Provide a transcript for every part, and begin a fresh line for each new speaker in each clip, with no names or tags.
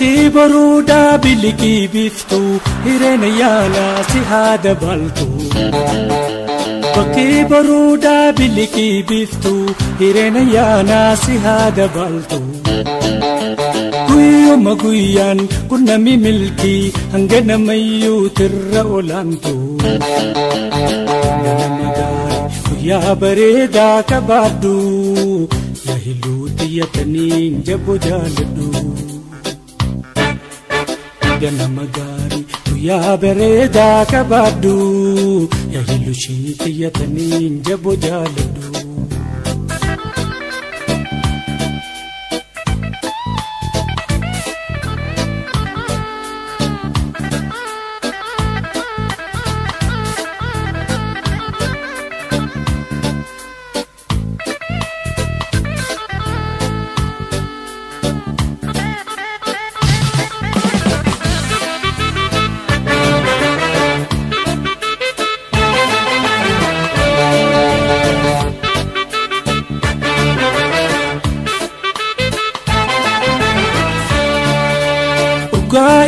Bakki baruudaa bilikii biftuu hireena yaalaa si haada baltu. Bakki baruudaa bilikii biftuu hireena yaalaa si haada baltu. Guyyuma guyyaan kun nami milkii hanga namayyuu tirra olaantu. Ganama gaarii guyyaa bareedaa qabaadhu yaa hiluu xiyyataniin jaboo jaaladhu. Ganama gaarii guyyaa bareedaa qabaadhu yaa hiluu shii xiyyataniin jaboo jaaladhu.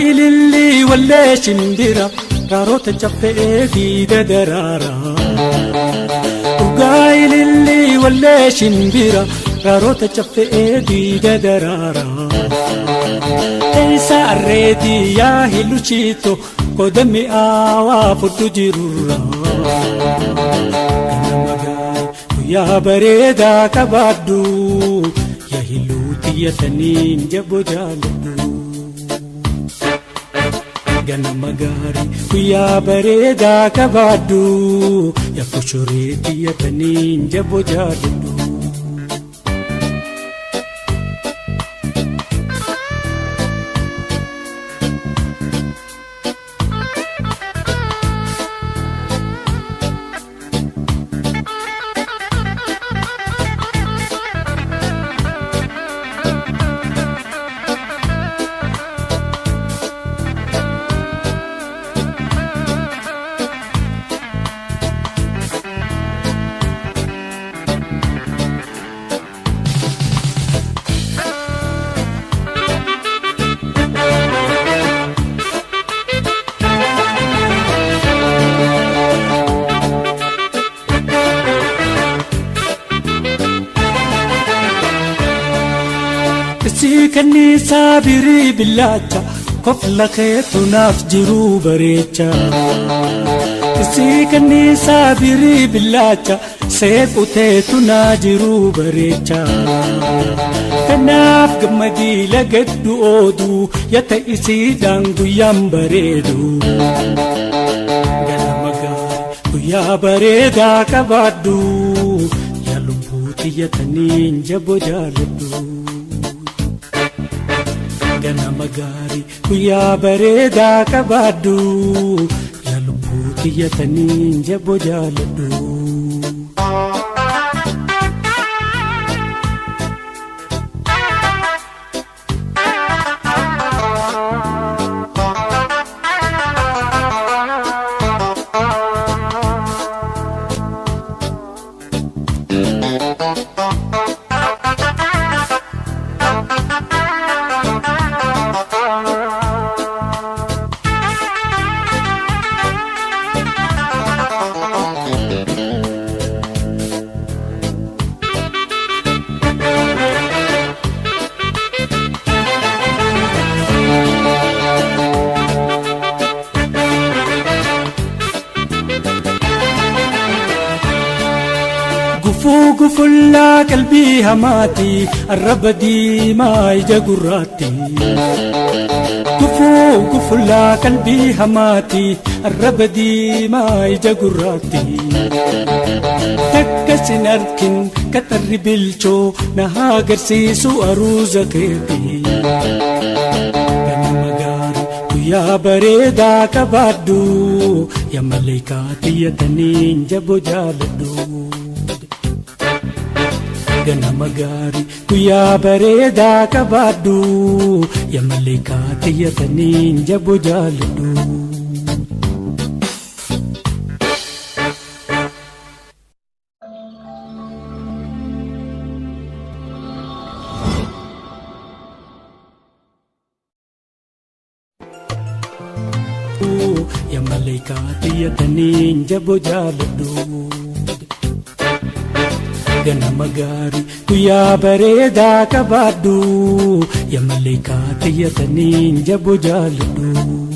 Ililli wallee shimbira raaroota chaffee fi dadaraara. Ililli wallee shimbira raaroota chaffee fi dadaraara. Eessa arreetii yaa hiluchito koda mi'aawaa fudhu jirurra. Ganama gaarii guyyaa bareedaa qabaadhu yaa hiluu xiyyataniin jaboo jaaladhu. Ganama gaarii guyyaa bareedaa qabaadhu yaa koshoree xiyyataniin jaboo jaaladhu. Kanniisaa birii billaacha kofla keetu naaf jiruu bareecha. Kanniisaa birii billaacha seequteetu naa jiruu bareecha. Kanaaf gammadii lagaddu ooduu yata isiidhaan guyyaan bareedu. Ganama gaarii guyyaa bareedaa qabaadhu yaa lubbuu xiyyataniin jaboo jaaladhu. Ganama gaarii guyyaa bareedaa qabaadhu yaa lubbuu xiyyataniin jaboo jaaladhu. Gufullaa qalbii hamaati arraba diimaa ija gurraatti. Gufullaa qalbii hamaati arraba diimaa ija gurraatti. Takka sin arkin katarri bilchoo na agarsiisu aruuza keeti. Ganama gaarii guyyaa bareedaa qabaadhu yaa maleekaa xiyyataniin jaboo jaaladhu. Ganama gaarii guyyaa bareedaa qabaadhu yaa maleekaa xiyyataniin jaboo jaaladhu. mallaykaa xiyyataniin jaboo jaaladhu. Ganama gaarii guyyaa bareedaa qabaadhu yaa mallaykaa xiyyataniin jaboo jaaladhu.